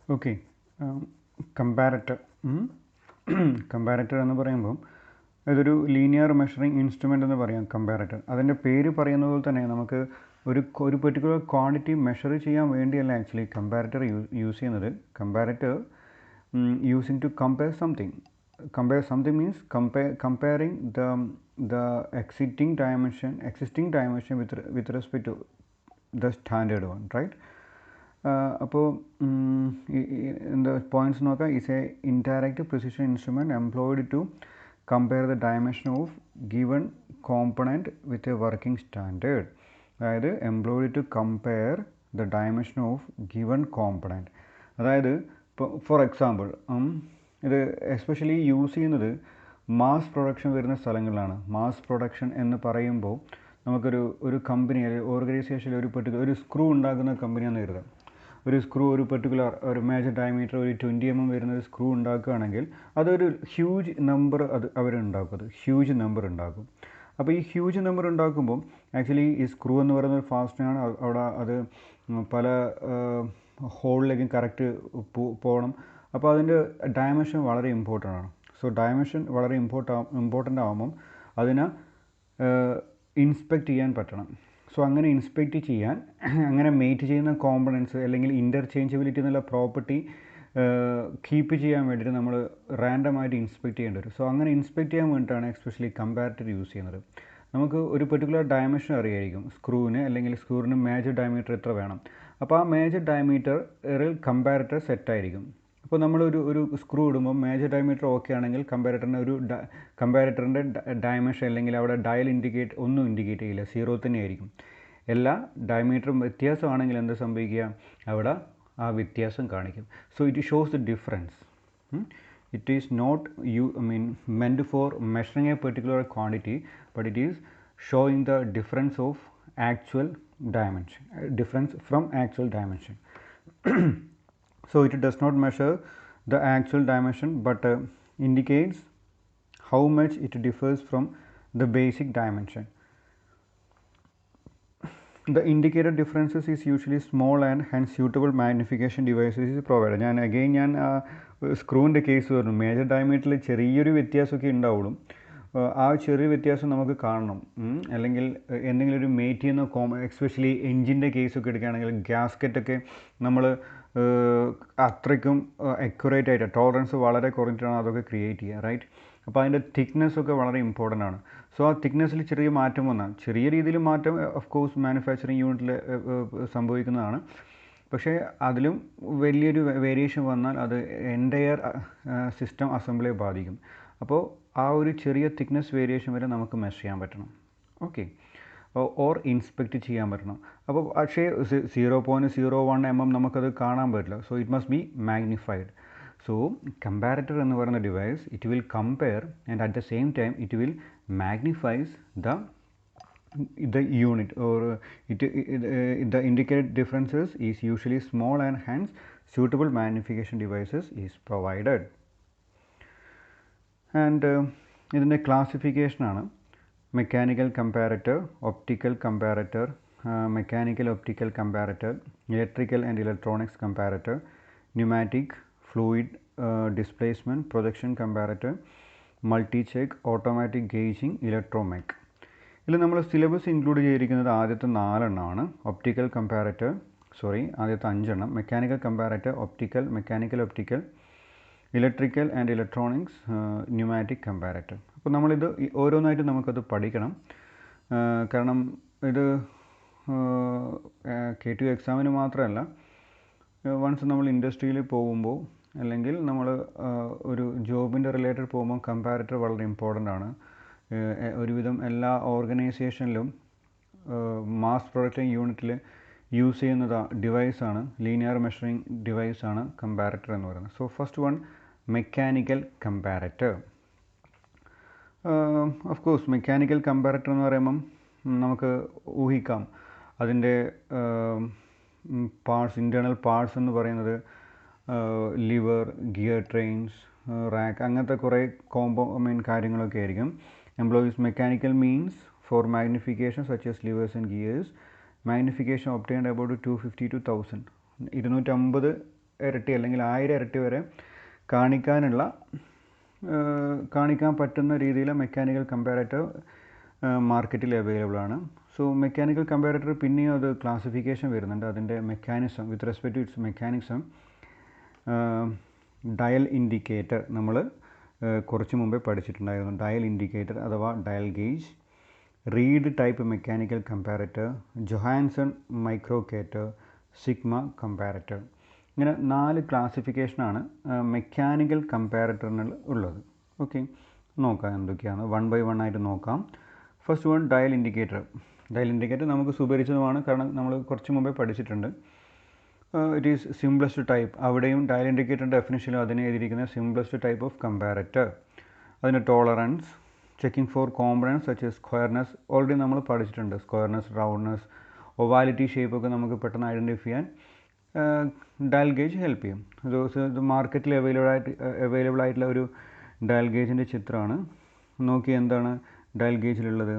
Okay. Comparator comparator എന്ന് പറയുമ്പം ഇതൊരു ലീനിയർ മെഷറിംഗ് ഇൻസ്ട്രുമെൻ്റ് എന്ന് പറയാം. കമ്പാരറ്റർ അതിൻ്റെ പേര് പറയുന്നത് പോലെ തന്നെ നമുക്ക് ഒരു പെർട്ടിക്കുലർ ക്വാണ്ടിറ്റി മെഷർ ചെയ്യാൻ വേണ്ടിയല്ല ആക്ച്വലി കമ്പാരറ്റർ യൂസ് ചെയ്യുന്നത്. Comparator using to compare something. Compare something means comparing the existing dimension with respect to the standard one, right? അപ്പോൾ the points നോക്കാം. is a indirect precision instrument employed to compare the dimension of given component with a working standard. അതായത് employed to compare the dimension of given component. അതായത് for example ഇത് especially use ചെയ്യുന്നത് mass production വരുന്ന സ്ഥലങ്ങളിലാണ്. Mass production എന്ന് പറയുമ്പോൾ നമുക്കൊരു company അല്ലെങ്കിൽ ഓർഗനൈസേഷനിൽ ഒരു സ്ക്രൂ ഉണ്ടാക്കുന്ന കമ്പനിയാണെന്ന് കരുതാം. ഒരു സ്ക്രൂ ഒരു പെർട്ടിക്കുലർ ഒരു മേജർ ഡയമീറ്റർ ഒരു 20 mm വരുന്ന ഒരു സ്ക്രൂ ഉണ്ടാക്കുകയാണെങ്കിൽ അതൊരു ഹ്യൂജ് നമ്പർ അവരുണ്ടാക്കും. അത് ഹ്യൂജ് നമ്പർ ഉണ്ടാക്കും. അപ്പോൾ ഈ ഹ്യൂജ് നമ്പർ ഉണ്ടാക്കുമ്പോൾ ആക്ച്വലി ഈ സ്ക്രൂ എന്ന് പറയുന്നത് ഫാസ്റ്റിനാണ്. അവിടെ അത് പല ഹോളിലേക്കും കറക്റ്റ് പോകണം. അപ്പോൾ അതിൻ്റെ ഡയമെൻഷൻ വളരെ ഇമ്പോർട്ടൻ്റ് ആണ്. സോ ഡയമെൻഷൻ വളരെ ഇമ്പോർട്ടൻ്റ് ആകുമ്പം അതിനെ ഇൻസ്പെക്റ്റ് ചെയ്യാൻ പറ്റണം. സോ അങ്ങനെ ഇൻസ്പെക്റ്റ് ചെയ്യാൻ അങ്ങനെ മേറ്റ് ചെയ്യുന്ന കോമ്പണൻസ് അല്ലെങ്കിൽ ഇൻ്റർചേഞ്ചബിലിറ്റി എന്നുള്ള പ്രോപ്പർട്ടി കീപ്പ് ചെയ്യാൻ വേണ്ടിയിട്ട് നമ്മൾ റാൻഡമായിട്ട് ഇൻസ്പെക്റ്റ് ചെയ്യേണ്ടി വരും. സോ അങ്ങനെ ഇൻസ്പെക്റ്റ് ചെയ്യാൻ വേണ്ടിയിട്ടാണ് എസ്പെഷ്യലി കമ്പാരറ്റർ യൂസ് ചെയ്യുന്നത്. നമുക്ക് ഒരു പെർട്ടിക്കുലർ ഡയമെൻഷൻ അറിയായിരിക്കും സ്ക്രൂവിന്, അല്ലെങ്കിൽ സ്ക്രൂവിന് മേജർ ഡയമീറ്റർ എത്ര വേണം. അപ്പോൾ ആ മേജർ ഡയമീറ്ററിൽ കമ്പാരറ്റർ സെറ്റായിരിക്കും. അപ്പോൾ നമ്മളൊരു സ്ക്രൂ ഇടുമ്പോൾ മേജർ ഡയമീറ്റർ ഓക്കെ ആണെങ്കിൽ കമ്പാരറ്ററിൻ്റെ ഡയമെൻഷൻ അല്ലെങ്കിൽ അവിടെ ഡയൽ ഒന്നും ഇൻഡിക്കേറ്റ് ചെയ്യില്ല, 0 തന്നെയായിരിക്കും. എല്ലാ ഡയമീറ്ററും വ്യത്യാസമാണെങ്കിൽ എന്താ സംഭവിക്കുക, അവിടെ ആ വ്യത്യാസം കാണിക്കും. So it shows the difference. It is not meant for measuring a particular quantity, but it is showing the difference of actual dimension, difference from actual dimension. So it does not measure the actual dimension, but indicates how much it differs from the basic dimension. The indicated differences is usually small and hence suitable magnification devices is provided. ഞാൻ സ്ക്രൂവിൻ്റെ case പറഞ്ഞു. Major ഡയമീറ്ററിൽ ചെറിയൊരു വ്യത്യാസമൊക്കെ ഉണ്ടാവുള്ളൂ. ആ ചെറിയ വ്യത്യാസം നമുക്ക് കാണണം. അല്ലെങ്കിൽ എന്തെങ്കിലും ഒരു മേറ്റ് ചെയ്യുന്ന എസ്പെഷ്യലി എൻജിൻ്റെ കേസൊക്കെ എടുക്കുകയാണെങ്കിൽ ഗ്യാസ്കറ്റൊക്കെ നമ്മൾ അത്രയ്ക്കും അക്യുറേറ്റ് ആയിട്ട് ടോളറൻസ് വളരെ കുറഞ്ഞിട്ടാണ് അതൊക്കെ ക്രിയേറ്റ് ചെയ്യുക, റൈറ്റ്? അപ്പോൾ അതിൻ്റെ തിക്നെസ്സൊക്കെ വളരെ ഇമ്പോർട്ടൻ്റ് ആണ്. സോ ആ തിക്നെസ്സിൽ ചെറിയ മാറ്റം വന്നാൽ, ചെറിയ രീതിയിൽ മാറ്റം ഓഫ് കോഴ്സ് മാനുഫാക്ചറിങ് യൂണിറ്റിൽ സംഭവിക്കുന്നതാണ്. പക്ഷേ അതിലും വലിയൊരു വേരിയേഷൻ വന്നാൽ അത് എൻ്റയർ സിസ്റ്റം അസംബ്ലിയെ ബാധിക്കും. അപ്പോൾ ആ ഒരു ചെറിയ തിക്നെസ് വേരിയേഷൻ വരെ നമുക്ക് മെഷർ ചെയ്യാൻ പറ്റണം. ഓക്കെ, ഓർ ഇൻസ്പെക്റ്റ് ചെയ്യാൻ പറ്റണം. അപ്പോൾ പക്ഷേ 0.01 mm നമുക്കത് കാണാൻ പറ്റില്ല. So it must be magnified. So comparator എന്ന് പറയുന്ന device it will compare and at the same time it will magnifies the unit, or the indicated differences is usually small and hence suitable magnification devices is provided. And ഇതിൻ്റെ classification ആണ് mechanical comparator, optical comparator, mechanical optical comparator, electrical and electronics comparator, pneumatic, fluid displacement, projection comparator, multi check, automatic gauging, electromech. ഇതിൽ നമ്മൾ syllabus include ചെയ്തിരിക്കുന്നത് ആദ്യത്തെ 4 എണ്ണമാണ്. Optical comparator, ആദ്യത്തെ 5 എണ്ണം: mechanical comparator, optical, mechanical optical, electrical and electronics, pneumatic comparator. അപ്പോൾ നമ്മളിത് ഓരോന്നായിട്ട് നമുക്കത് പഠിക്കണം. കാരണം ഇത് K2 എക്സാമിന് മാത്രമല്ല, വൺസ് നമ്മൾ ഇൻഡസ്ട്രിയിൽ പോകുമ്പോൾ അല്ലെങ്കിൽ നമ്മൾ ഒരു ജോബിൻ്റെ റിലേറ്റഡ് പോകുമ്പോൾ കമ്പാരറ്റർ വളരെ ഇമ്പോർട്ടൻ്റ് ആണ്. ഒരുവിധം എല്ലാ ഓർഗനൈസേഷനിലും മാസ് പ്രൊഡക്ഷൻ യൂണിറ്റിൽ യൂസ് ചെയ്യുന്നത് ഡിവൈസാണ്, ലീനിയർ മെഷറിംഗ് ഡിവൈസാണ് കമ്പാരറ്റർ എന്ന് പറയുന്നത്. So first one, mechanical comparator. Of course mechanical comparator എന്ന് പറയുമ്പം നമുക്ക് ഊഹിക്കാം അതിൻ്റെ പാർട്സ്, ഇൻറ്റേർണൽ പാർട്സ് എന്ന് പറയുന്നത് ലിവർ, ഗിയർ ട്രെയിൻസ്, റാക്ക്, അങ്ങനത്തെ കുറേ കാര്യങ്ങളൊക്കെ ആയിരിക്കും. Employs mechanical means for magnification such as levers and gears. Magnification obtained about 250 to 1000. 250 ഇരട്ടി അല്ലെങ്കിൽ 1000 ഇരട്ടി വരെ കാണിക്കാൻ പറ്റുന്ന രീതിയിൽ മെക്കാനിക്കൽ കമ്പാരറ്റർ മാർക്കറ്റിൽ അവൈലബിൾ ആണ്. സോ മെക്കാനിക്കൽ കമ്പാരറ്റർ പിന്നെയും അത് ക്ലാസിഫിക്കേഷൻ വരുന്നുണ്ട്. അതിൻ്റെ mechanism with respect to its mechanism. Dial indicator നമ്മൾ കുറച്ച് മുമ്പേ പഠിച്ചിട്ടുണ്ടായിരുന്നു. ഡയൽ ഇൻഡിക്കേറ്റർ അഥവാ dial gauge, reed type mechanical comparator, Johansson microkator, sigma comparator. ഇങ്ങനെ 4 ക്ലാസിഫിക്കേഷനാണ് മെക്കാനിക്കൽ കമ്പാരറ്ററിന് ഉള്ളത്. ഓക്കെ, നോക്കാം എന്തൊക്കെയാണ്. 1 by 1 ആയിട്ട് നോക്കാം. First one dial indicator. Dial indicator നമുക്ക് സുപരിചിതമാണ്, കാരണം നമ്മൾ കുറച്ച് മുമ്പേ പഠിച്ചിട്ടുണ്ട്. It is simplest type. അവിടെയും ഡയൽ ഇൻഡിക്കേറ്ററിൻ്റെ ഡെഫിനിഷനിലും അതിനെ എഴുതിയിരിക്കുന്ന സിംപ്ലസ്റ്റ് ടൈപ്പ് ഓഫ് കമ്പാരറ്റർ. അതിൻ്റെ tolerance, checking for components such as squareness already നമ്മൾ പഠിച്ചിട്ടുണ്ട്. സ്ക്വയർനെസ്, റൗണ്ട്നെസ്, ഒവാലിറ്റി, ഷേപ്പൊക്കെ നമുക്ക് പെട്ടെന്ന് ഐഡൻറ്റിഫൈ ചെയ്യാൻ ഡയൽ ഗേജ് ഹെൽപ്പ് ചെയ്യും. ഇത് മാർക്കറ്റിൽ അവൈലബിൾ ആയിട്ടുള്ള ഒരു ഡയൽ ഗേജിൻ്റെ ചിത്രമാണ്. നോക്കി എന്താണ് ഡയൽ ഗേജിലുള്ളത്.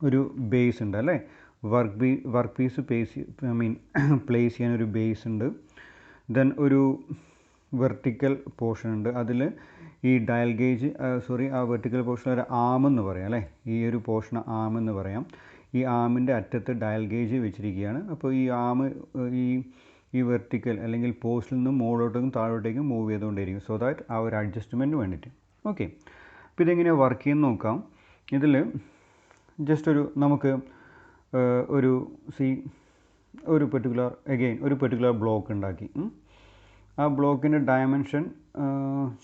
ഒരു ബേസ് ഉണ്ട് അല്ലേ, വർക്ക് പീസ് പ്ലേസ് ചെയ്യാൻ ഒരു ബേസ് ഉണ്ട്. ദെൻ ഒരു വെർട്ടിക്കൽ പോർഷൻ ഉണ്ട്. അതിൽ ഈ ഡയൽ ഗേജ് ആ വെർട്ടിക്കൽ പോർഷൻ ഒരു ആമെന്ന് പറയാം അല്ലേ. ഈ ഒരു പോർഷൻ ആമെന്ന് പറയാം. ഈ ആമിൻ്റെ അറ്റത്ത് ഡയൽ ഗേജ് വെച്ചിരിക്കുകയാണ്. അപ്പോൾ ഈ ആമ് ഈ വെർട്ടിക്കൽ അല്ലെങ്കിൽ പോസ്റ്റിൽ നിന്നും മുകളിലോട്ടും താഴോട്ടേക്കും മൂവ് ചെയ്തുകൊണ്ടിരിക്കും. സോ ദാറ്റ് ആ ഒരു അഡ്ജസ്റ്റ്മെൻറ്റ് വേണ്ടിയിട്ട്. ഓക്കെ, അപ്പോൾ ഇതെങ്ങനെയാണ് വർക്ക് ചെയ്യുന്നത് നോക്കാം. ഇതിൽ ജസ്റ്റ് നമുക്ക് ഒരു പെർട്ടിക്കുലർ ബ്ലോക്ക് ഉണ്ടാക്കി. ആ ബ്ലോക്കിൻ്റെ ഡയമെൻഷൻ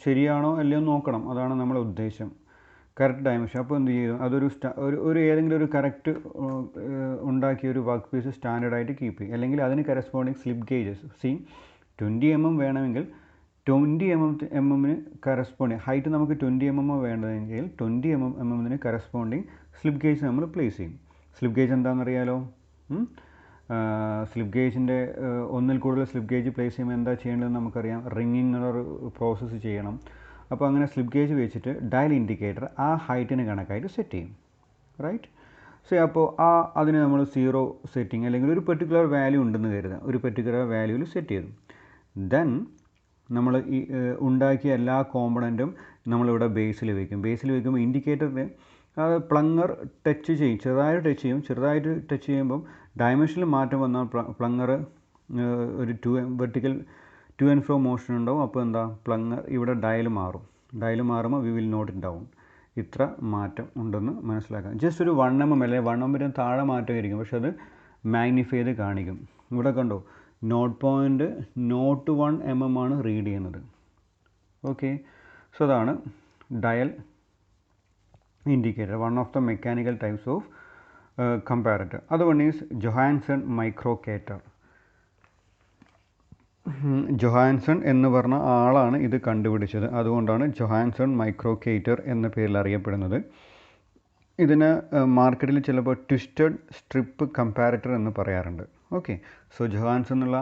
ശരിയാണോ അല്ലയോ നോക്കണം. അതാണ് നമ്മുടെ ഉദ്ദേശം, കറക്റ്റ് ഡയമെൻഷൻ. അപ്പോൾ എന്ത് ചെയ്യും, അതൊരു ഏതെങ്കിലും ഒരു കറക്റ്റ് ഉണ്ടാക്കിയ ഒരു വർക്ക് പീസ് സ്റ്റാൻഡേർഡായിട്ട് കീപ്പ് ചെയ്യും. അല്ലെങ്കിൽ അതിന് കറസ്പോണ്ടിങ് സ്ലിപ്പ് ഗേജസ് 20 mm വേണമെങ്കിൽ 20 mm കറസ്പോണ്ടിങ് ഹൈറ്റ് നമുക്ക് 20 mm വേണ്ടതെങ്കിൽ 20 mm കറസ്പോണ്ടിങ് സ്ലിപ്പ് ഗേജ് നമ്മൾ പ്ലേസ് ചെയ്യും. സ്ലിപ്പ് ഗേജ് എന്താണെന്നറിയാലോ. സ്ലിപ്പ് ഗേജിൻ്റെ ഒന്നിൽ കൂടുതൽ സ്ലിപ്പ് ഗേജ് പ്ലേസ് ചെയ്യുമ്പോൾ എന്താ ചെയ്യേണ്ടതെന്ന് നമുക്കറിയാം. റിങ്ങിങ് എന്നൊരു പ്രോസസ്സ് ചെയ്യണം. അപ്പോൾ അങ്ങനെ സ്ലിപ്പ് ഗേജ് വെച്ചിട്ട് ഡയൽ ഇൻഡിക്കേറ്റർ ആ ഹൈറ്റിന് കണക്കായിട്ട് സെറ്റ് ചെയ്യും. റൈറ്റ്. സോ അപ്പോൾ അതിന് നമ്മൾ 0 സെറ്റിംഗ് അല്ലെങ്കിൽ ഒരു പെർട്ടിക്കുലർ വാല്യൂ ഉണ്ടെന്ന് കരുതാം. ഒരു പെർട്ടിക്കുലർ വാല്യൂവിൽ സെറ്റ് ചെയ്തു. ദെൻ നമ്മൾ ഈ ഉണ്ടാക്കിയ എല്ലാ കോമ്പണൻറ്റും നമ്മളിവിടെ ബേസിൽ വയ്ക്കുമ്പോൾ ഇൻഡിക്കേറ്ററിന് അത് പ്ലങ്ങർ ചെറുതായിട്ട് ടച്ച് ചെയ്യുമ്പം ഡയമെൻഷനിൽ മാറ്റം വന്നാൽ പ്ലങ്ങർ ഒരു vertical to and fro motion ഉണ്ടാവും. അപ്പോൾ എന്താ, പ്ലങ്ങർ ഇവിടെ ഡയൽ മാറുമ്പോൾ we will note it down. ഇത്ര മാറ്റം ഉണ്ടെന്ന് മനസ്സിലാക്കാം. ജസ്റ്റ് ഒരു 1 mm അല്ലെങ്കിൽ 1 mm താഴെ മാറ്റമായിരിക്കും, പക്ഷെ അത് മാഗ്നിഫൈ ചെയ്ത് കാണിക്കും. ഇവിടെ കണ്ടോ, 0.01 mm ആണ് റീഡ് ചെയ്യുന്നത്. ഓക്കെ, സോ അതാണ് dial indicator, one of the mechanical types of comparator. അത് വൺ ഈസ് ജൊഹാൻസൺ മൈക്രോക്കേറ്റർ. ജൊഹാൻസൺ എന്ന് പറഞ്ഞ ആളാണ് ഇത് കണ്ടുപിടിച്ചത്. അതുകൊണ്ടാണ് ജൊഹാൻസൺ മൈക്രോക്കേറ്റർ എന്ന പേരിൽ അറിയപ്പെടുന്നത്. ഇതിന് മാർക്കറ്റിൽ ചിലപ്പോൾ ട്വിസ്റ്റഡ് സ്ട്രിപ്പ് കമ്പാരറ്റർ എന്ന് പറയാറുണ്ട്. ഓക്കെ, സോ ജൊഹാൻസൺ എന്നുള്ള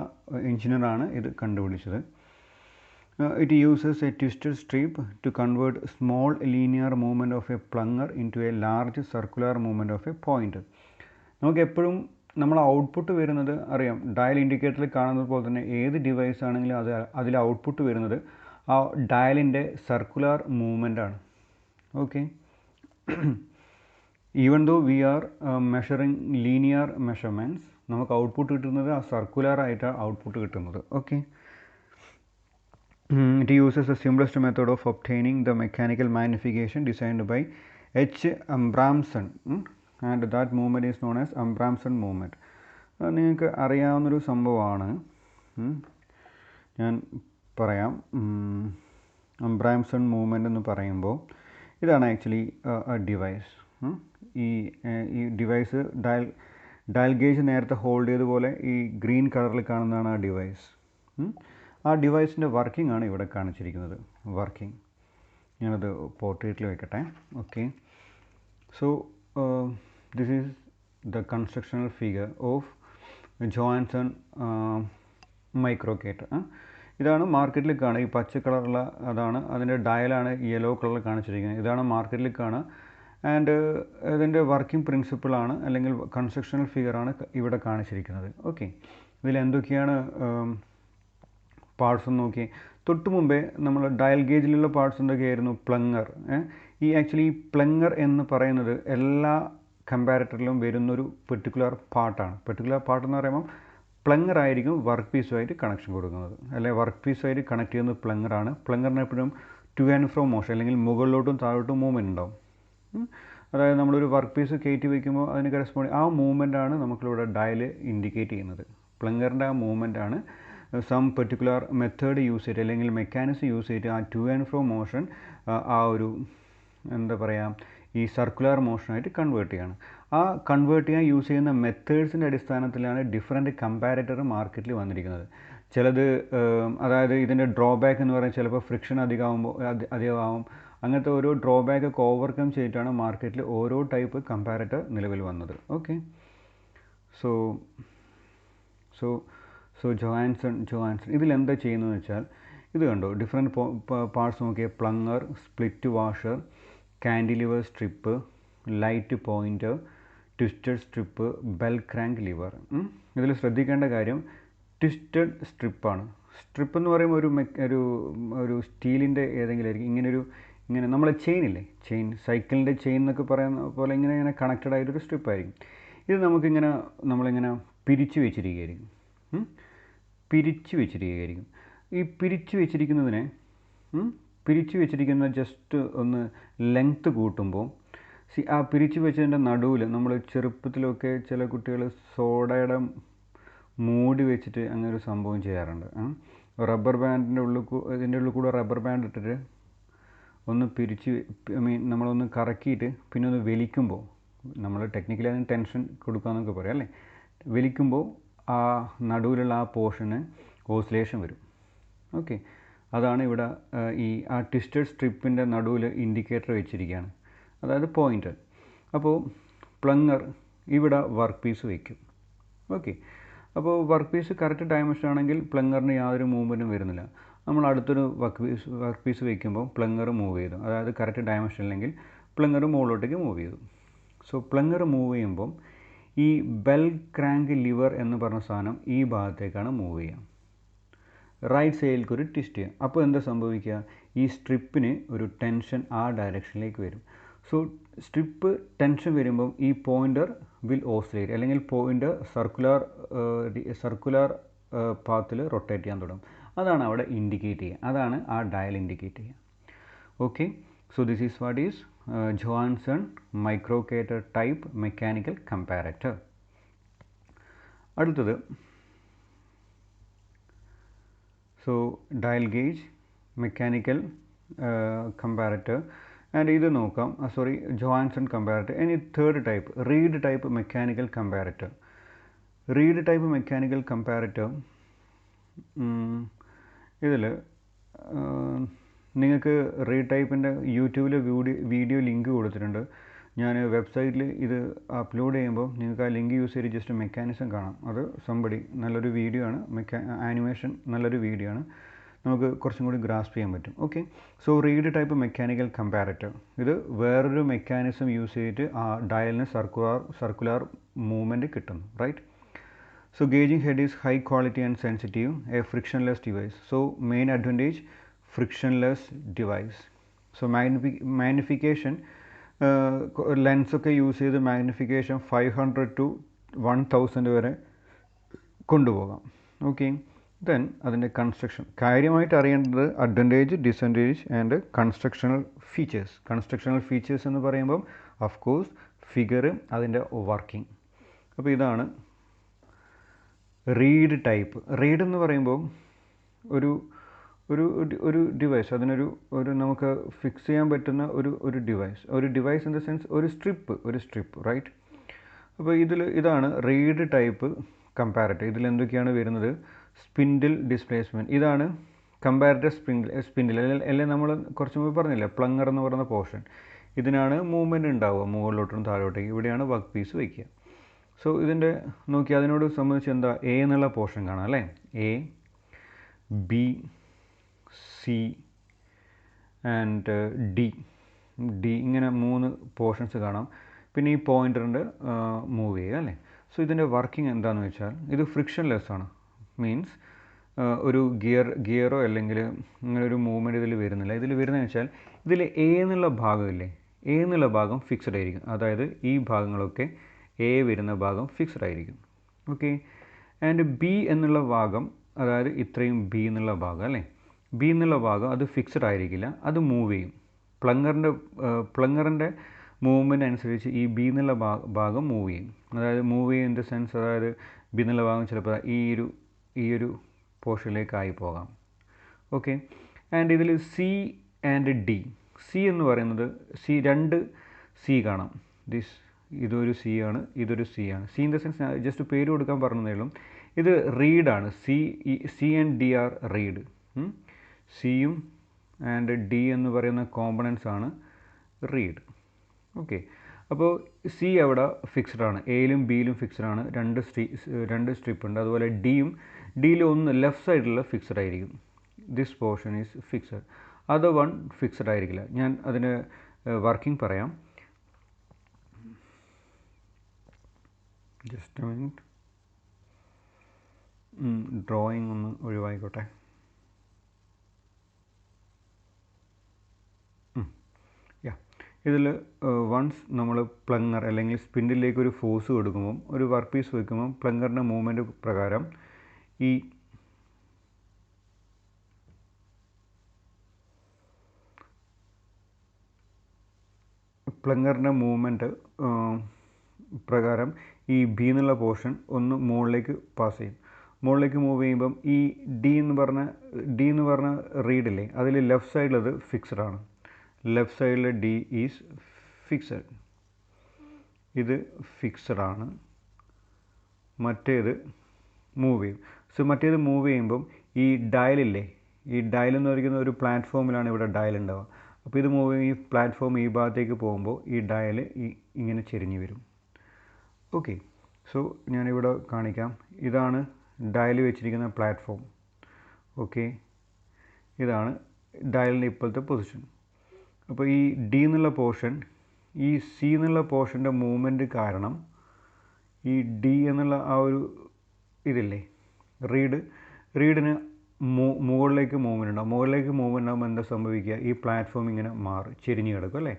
എഞ്ചിനീയറാണ് ഇത് കണ്ടുപിടിച്ചത്. It uses a twisted strip to convert small linear movement of a plunger into a large circular movement of a point. നമുക്ക് എപ്പോഴും നമ്മൾ ഔട്ട്പുട്ട് വരുന്നത് അറിയാം. ഡയൽ ഇൻഡിക്കേറ്ററിൽ കാണുന്നത് പോലെ തന്നെ ഏത് ഡിവൈസ് ആണെങ്കിലും അതിൽ ഔട്ട്പുട്ട് വരുന്നത് ആ ഡയലിൻ്റെ സർക്കുലർ മൂവ്മെൻ്റ് ആണ്. Okay, even though we are measuring linear measurements, നമുക്ക് ഔട്ട്പുട്ട് കിട്ടുന്നത് ആ സർക്കുലർ ആയിട്ടാണ് ഔട്ട്പുട്ട് കിട്ടുന്നത്. Okay, it uses the simplest method of obtaining the mechanical magnification designed by H. Abramson, and that movement is known as Abramson movement. നിങ്ങൾക്ക് അറിയാവുന്നൊരു സംഭവമാണ്, ഞാൻ പറയാം. അബ്രാംസൺ movement എന്ന് പറയുമ്പോൾ ഇതാണ് ആക്ച്വലി ഡിവൈസ്. ഈ ഡിവൈസ് ഡയൽ ഗേജ് നേരത്തെ ഹോൾഡ് ചെയ്തതുപോലെ ഈ ഗ്രീൻ കളറിൽ കാണുന്നതാണ് ആ ഡിവൈസ്. ആ ഡിവൈസിൻ്റെ വർക്കിംഗ് ആണ് ഇവിടെ കാണിച്ചിരിക്കുന്നത്. വർക്കിംഗ് ഞാനത് പോർട്രേറ്റിൽ വയ്ക്കട്ടെ. Okay, so this is the constructional figure of Johansson microkator. ഇതാണ് മാർക്കറ്റിൽ കാണുക. ഈ പച്ച കളറുള്ള അതാണ് അതിൻ്റെ ഡയലാണ് യെല്ലോ കളറിൽ കാണിച്ചിരിക്കുന്നത്. ഇതാണ് മാർക്കറ്റിൽ കാണുക. ആൻഡ് ഇതിൻ്റെ വർക്കിംഗ് പ്രിൻസിപ്പിളാണ് അല്ലെങ്കിൽ കൺസ്ട്രക്ഷണൽ ഫിഗറാണ് ഇവിടെ കാണിച്ചിരിക്കുന്നത്. ഓക്കെ, ഇതിൽ എന്തൊക്കെയാണ് പാർട്സ് ഒന്ന് നോക്കി. തൊട്ട് മുമ്പേ നമ്മൾ ഡയൽ ഗേജിലുള്ള പാർട്സ് എന്തൊക്കെയായിരുന്നു? പ്ലങ്ങർ. ഈ ആക്ച്വലി ഈ പ്ലങ്ങർ എന്ന് പറയുന്നത് എല്ലാ കമ്പാരറ്ററിലും വരുന്നൊരു പെർട്ടിക്കുലർ പാർട്ടാണ്. പെർട്ടിക്കുലർ പാർട്ട് എന്ന് പറയുമ്പോൾ പ്ലങ്ങർ ആയിരിക്കും വർക്ക് പീസുമായിട്ട് കണക്ഷൻ കൊടുക്കുന്നത്, അല്ലെങ്കിൽ വർക്ക് പീസുമായിട്ട് കണക്ട് ചെയ്യുന്നത് പ്ലങ്ങറാണ്. പ്ലങ്ങറിന് എപ്പോഴും ടു ആൻഡ് ഫ്രോ മോഷൻ, അല്ലെങ്കിൽ മുകളിലോട്ടും താഴോട്ടും മൂവ്മെൻറ്റ് ഉണ്ടാവും. അതായത് നമ്മളൊരു വർക്ക് പീസ് കയറ്റി വയ്ക്കുമ്പോൾ അതിന് കറസ്പോണ്ടിങ് ആ മൂവ്മെൻറ്റാണ് നമുക്കിവിടെ ഡയൽ ഇൻഡിക്കേറ്റ് ചെയ്യുന്നത്. പ്ലങ്ങറിൻ്റെ ആ മൂവ്മെൻറ്റാണ് സം പെർട്ടിക്കുലർ മെത്തേഡ് യൂസ് ചെയ്തിട്ട്, അല്ലെങ്കിൽ മെക്കാനിസം യൂസ് ചെയ്തിട്ട് ആ ടു ആൻഡ് ഫ്രോ മോഷൻ ആ ഒരു എന്താ പറയുക ഈ സർക്കുലർ മോഷനായിട്ട് കൺവേർട്ട് ചെയ്യാണ്. ആ കൺവേർട്ട് ചെയ്യാൻ യൂസ് ചെയ്യുന്ന മെത്തേഡ്സിൻ്റെ അടിസ്ഥാനത്തിലാണ് ഡിഫറെൻറ്റ് കമ്പാരറ്റർ മാർക്കറ്റിൽ വന്നിരിക്കുന്നത്. ചിലത് അതായത് ഇതിൻ്റെ ഡ്രോബാക്ക് എന്ന് പറയുന്നത് ചിലപ്പോൾ ഫ്രിക്ഷൻ അധികമാവും. അങ്ങനത്തെ ഓരോ ഡ്രോബാക്കൊക്കെ ഓവർകം ചെയ്തിട്ടാണ് മാർക്കറ്റിൽ ഓരോ ടൈപ്പ് കമ്പാരറ്റർ നിലവിൽ വന്നത്. Okay, so so so Johansson ഇതിലെന്താ ചെയ്യുന്നതെന്ന് വെച്ചാൽ, ഇത് കണ്ടോ, ഡിഫറെൻറ്റ് പാർട്സ് നോക്കിയാൽ plunger, split washer, cantilever strip, light pointer, twisted strip, bell crank lever. ഇതിൽ ശ്രദ്ധിക്കേണ്ട കാര്യം ട്വിസ്റ്റഡ് സ്ട്രിപ്പാണ്. സ്ട്രിപ്പ് എന്ന് പറയുമ്പോൾ ഒരു സ്റ്റീലിൻ്റെ ഏതെങ്കിലും ആയിരിക്കും. ഇങ്ങനെ നമ്മളെ ചെയിനില്ലേ, സൈക്കിളിൻ്റെ ചെയിൻ എന്നൊക്കെ പറയുന്ന പോലെ ഇങ്ങനെ കണക്റ്റഡ് ആയിട്ടൊരു സ്ട്രിപ്പായിരിക്കും. ഇത് നമ്മളിങ്ങനെ പിരിച്ചു വെച്ചിരിക്കുകയായിരിക്കും. ഈ പിരിച്ചു വെച്ചിരിക്കുന്ന ജസ്റ്റ് ഒന്ന് ലെങ്ത്ത് കൂട്ടുമ്പോൾ ആ പിരിച്ചു വെച്ചതിൻ്റെ നടുവിൽ നമ്മൾ ചെറുപ്പത്തിലൊക്കെ ചില കുട്ടികൾ സോഡയുടെ മൂടി വെച്ചിട്ട് അങ്ങനെ ഒരു സംഭവം ചെയ്യാറുണ്ട്. റബ്ബർ ബാൻഡിൻ്റെ ഇതിൻ്റെ ഉള്ളിൽ കൂടെ റബ്ബർ ബാൻഡ് ഇട്ടിട്ട് ഒന്ന് നമ്മളൊന്ന് കറക്കിയിട്ട് പിന്നെ ഒന്ന് വലിക്കുമ്പോൾ, നമ്മൾ ടെക്നിക്കലി അതിന് ടെൻഷൻ കൊടുക്കാമെന്നൊക്കെ പറയാം അല്ലേ, വലിക്കുമ്പോൾ ആ നടുവിലുള്ള ആ പോർഷന് ഓസിലേഷൻ വരും. ഓക്കെ, അതാണ് ഇവിടെ ആ ട്വിസ്റ്റഡ് സ്ട്രിപ്പിൻ്റെ നടുവിൽ ഇൻഡിക്കേറ്റർ വെച്ചിരിക്കുകയാണ്, അതായത് പോയിൻ്റർ. അപ്പോൾ പ്ലങ്ങർ ഇവിടെ വർക്ക് പീസ് വയ്ക്കും. ഓക്കെ, അപ്പോൾ വർക്ക് പീസ് കറക്റ്റ് ഡയമെൻഷൻ ആണെങ്കിൽ പ്ലങ്ങറിന് യാതൊരു മൂവ്മെൻറ്റും വരുന്നില്ല. നമ്മൾ അടുത്തൊരു വർക്ക് പീസ് വയ്ക്കുമ്പോൾ പ്ലങ്ങർ മൂവ് ചെയ്തു, അതായത് കറക്റ്റ് ഡയമെൻഷൻ അല്ലെങ്കിൽ പ്ലങ്ങർ മുകളിലോട്ടേക്ക് മൂവ് ചെയ്തു. സോ പ്ലങ്ങർ മൂവ് ചെയ്യുമ്പം ഈ ബെൽ ക്രാങ്ക് ലിവർ എന്ന് പറഞ്ഞ സാധനം ഈ ഭാഗത്തേക്കാണ് മൂവ് ചെയ്യുക. റൈറ്റ് സൈഡിലേക്ക് ഒരു ട്വിസ്റ്റ് ചെയ്യുക. അപ്പോൾ എന്താ സംഭവിക്കുക? ഈ സ്ട്രിപ്പിന് ഒരു ടെൻഷൻ ആ ഡയറക്ഷനിലേക്ക് വരും. സോ സ്ട്രിപ്പ് ടെൻഷൻ വരുമ്പം ഈ പോയിൻ്റർ വിൽ ഓസിലേറ്റ്, അല്ലെങ്കിൽ പോയിൻ്റർ സർക്കുലർ പാത്തിൽ റൊട്ടേറ്റ് ചെയ്യാൻ തുടങ്ങും. അതാണ് അവിടെ ഇൻഡിക്കേറ്റ് ചെയ്യുക, അതാണ് ആ ഡയൽ ഇൻഡിക്കേറ്റ് ചെയ്യുക. Okay, so this is what is Johansson microkator type mechanical comparator. അടുത്തത് so dial gauge mechanical comparator. And ഇത് നോക്കാം, ജോഹാൻസൺ കമ്പാരറ്റർ. ഇനി third type reed type mechanical comparator. Reed type mechanical comparator ഇതിൽ നിങ്ങൾക്ക് read ടൈപ്പിൻ്റെ യൂട്യൂബിൽ video link കൊടുത്തിട്ടുണ്ട്. ഞാൻ വെബ്സൈറ്റിൽ ഇത് അപ്ലോഡ് ചെയ്യുമ്പോൾ നിങ്ങൾക്ക് ആ ലിങ്ക് യൂസ് ചെയ്ത് ജസ്റ്റ് മെക്കാനിസം കാണാം. അത് നല്ലൊരു വീഡിയോ ആണ്, ആനിമേഷൻ നല്ലൊരു വീഡിയോ ആണ്, നമുക്ക് കുറച്ചും കൂടി ഗ്രാസ്പ് ചെയ്യാൻ പറ്റും. Okay, so read type mechanical comparator ഇത് വേറൊരു മെക്കാനിസം യൂസ് ചെയ്തിട്ട് ആ ഡയലിന് സർക്കുലർ മൂവ്മെൻറ്റ് കിട്ടുന്നു, right? So gauging head is high quality and sensitive, a frictionless device. So main advantage, frictionless device. So magnification, lens ഒക്കെ use ചെയ്ത് magnification 500 to 1000 വരെ കൊണ്ടുപോകാം. Okay, then അതിൻ്റെ കൺസ്ട്രക്ഷൻ കാര്യമായിട്ട് അറിയേണ്ടത് advantage, disadvantage and constructional features. Constructional features എന്ന് പറയുമ്പം of course figure, അതിൻ്റെ വർക്കിംഗ്. അപ്പോൾ ഇതാണ് റീഡ് ടൈപ്പ്. റീഡ് എന്ന് പറയുമ്പോൾ ഒരു ഡിവൈസ്, അതിനൊരു നമുക്ക് ഫിക്സ് ചെയ്യാൻ പറ്റുന്ന ഒരു ഡിവൈസ് ഇൻ ദ സെൻസ് ഒരു സ്ട്രിപ്പ്, റൈറ്റ്? അപ്പോൾ ഇതാണ് റീഡ് ടൈപ്പ് കമ്പാരറ്റർ. ഇതിൽ എന്തൊക്കെയാണ് വരുന്നത്? സ്പിൻഡിൽ ഡിസ്പ്ലേസ്മെൻറ്റ്, ഇതാണ് കമ്പാരറ്റർ സ്പിൻഡിൽ. അല്ലെങ്കിൽ നമ്മൾ കുറച്ച് മുമ്പ് പറഞ്ഞില്ലേ പ്ലങ്ങർ എന്ന് പറയുന്ന പോർഷൻ, ഇതിനാണ് മൂവ്മെൻറ്റ് ഉണ്ടാവുക മുകളിലോട്ടും താഴോട്ടേക്ക്. ഇവിടെയാണ് വർക്ക് പീസ് വയ്ക്കുക. സോ ഇതിൻ്റെ നോക്കി അതിനോട് സംബന്ധിച്ച് എന്താ എ എന്നുള്ള പോർഷൻ കാണാം അല്ലേ, A, B, C and D ഇങ്ങനെ 3 പോർഷൻസ് കാണാം. പിന്നെ ഈ പോയിൻ്ററിൻ്റെ മൂവ് ചെയ്യുക അല്ലേ. സോ ഇതിൻ്റെ വർക്കിംഗ് എന്താണെന്ന് വെച്ചാൽ ഇത് ഫ്രിക്ഷൻലെസ് ആണ്. മീൻസ് ഒരു ഗിയറോ അല്ലെങ്കിൽ അങ്ങനെ ഒരു മൂവ്മെൻറ്റ് ഇതിൽ വരുന്നില്ല. ഇതിൽ വരുന്നതെന്ന് വെച്ചാൽ ഇതിൽ എ എന്നുള്ള ഭാഗമില്ലേ, എ എന്നുള്ള ഭാഗം ഫിക്സഡ് ആയിരിക്കും. അതായത് ഈ ഭാഗങ്ങളൊക്കെ എ വരുന്ന ഭാഗം ഫിക്സഡ് ആയിരിക്കും. ഓക്കെ. ആൻഡ് ബി എന്നുള്ള ഭാഗം, അതായത് ഇത്രയും ബി എന്നുള്ള ഭാഗം അല്ലേ, ബി എന്നുള്ള ഭാഗം അത് ഫിക്സഡ് ആയിരിക്കില്ല, അത് മൂവ് ചെയ്യും. പ്ലങ്ങറിൻ്റെ മൂവ്മെൻറ്റ് അനുസരിച്ച് ഈ ബി എന്നുള്ള ഭാഗം മൂവ് ചെയ്യും. അതായത് മൂവ് ചെയ്യും ഇൻ ദ സെൻസ്, അതായത് ബി എന്നുള്ള ഭാഗം ചിലപ്പോൾ ഈ ഒരു പോർഷനിലേക്കായി പോകാം. ഓക്കെ. ആൻഡ് ഇതിൽ സി ആൻഡ് ഡി, സി എന്ന് പറയുന്നത് രണ്ട് സി കാണാം. ഇതൊരു സി ആണ്, ഇതൊരു സി ആണ്. C in the sense just പേര് കൊടുക്കാൻ പറഞ്ഞതേ ഉള്ളൂ. ഇത് റീഡാണ്. C and D R reed. സിയും ആൻഡ് ഡി എന്ന് പറയുന്ന കോമ്പണൻസ് ആണ് റീഡ്. ഓക്കെ. അപ്പോൾ സി അവിടെ ഫിക്സ്ഡ് ആണ്, എയിലും ബിയിലും ഫിക്സ്ഡ് ആണ്, രണ്ട് സ്ട്രിപ്പ് ഉണ്ട്. അതുപോലെ ഡിയിൽ ഒന്ന് ലെഫ്റ്റ് സൈഡിലുള്ള ഫിക്സ്ഡ് ആയിരിക്കും. This portion is fixed, other one fixed ആയിരിക്കില്ല. ഞാൻ അതിന് വർക്കിംഗ് പറയാം. ജസ്റ്റ് എ മിനിറ്റ്, ഡ്രോയിങ് ഒന്ന് ഒഴിവായിക്കോട്ടെ. ഇതിൽ വൺസ് നമ്മൾ പ്ലങ്ങർ അല്ലെങ്കിൽ സ്പിൻഡിലേക്ക് ഒരു ഫോഴ്സ് കൊടുക്കുമ്പം, ഒരു വർക്ക് പീസ് വയ്ക്കുമ്പം പ്ലങ്ങറിൻ്റെ മൂവ്മെൻറ്റ് പ്രകാരം ഈ പ്ലങ്ങറിൻ്റെ മൂവ്മെൻറ്റ് പ്രകാരം ഈ ബി എന്നുള്ള പോർഷൻ ഒന്ന് മുകളിലേക്ക് പാസ് ചെയ്യും. മുകളിലേക്ക് മൂവ് ചെയ്യുമ്പം ഈ ഡി എന്ന് പറഞ്ഞ റീഡില്ലേ, അതിൽ ലെഫ്റ്റ് സൈഡിലത് ഫിക്സഡ് ആണ്. ലെഫ്റ്റ് സൈഡിൽ ഡി ഈസ് ഫിക്സഡ്, ഇത് ഫിക്സഡ് ആണ്. മറ്റേത് മൂവ് ചെയ്യും. സോ മറ്റേത് മൂവ് ചെയ്യുമ്പം ഈ ഡയലില്ലേ, ഈ ഡയൽ എന്ന് പറയുന്ന ഒരു പ്ലാറ്റ്ഫോമിലാണ് ഇവിടെ ഡയൽ ഉണ്ടാവുക. അപ്പോൾ ഇത് മൂവ് ഈ പ്ലാറ്റ്ഫോം ഈ ഭാഗത്തേക്ക് പോകുമ്പോൾ ഈ ഡയൽ ഇങ്ങനെ ചെരിഞ്ഞ് വരും. ഓക്കെ. സോ ഞാനിവിടെ കാണിക്കാം. ഇതാണ് ഡയൽ വെച്ചിരിക്കുന്ന പ്ലാറ്റ്ഫോം. ഓക്കെ. ഇതാണ് ഡയലിൻ്റെ ഇപ്പോഴത്തെ പൊസിഷൻ. അപ്പോൾ ഈ ഡി എന്നുള്ള പോർഷൻ, ഈ സി എന്നുള്ള പോർഷൻ്റെ മൂവ്മെൻറ്റ് കാരണം ഈ ഡി എന്നുള്ള ആ ഒരു ഇതില്ലേ റീഡിന് മുകളിലേക്ക് മൂവ്മെൻറ്റ് ഉണ്ടാകും. മുകളിലേക്ക് മൂവ്മെൻറ്റ് ആകുമ്പോൾ എന്താ സംഭവിക്കുക, ഈ പ്ലാറ്റ്ഫോം ഇങ്ങനെ ചെരിഞ്ഞ് കിടക്കും അല്ലേ.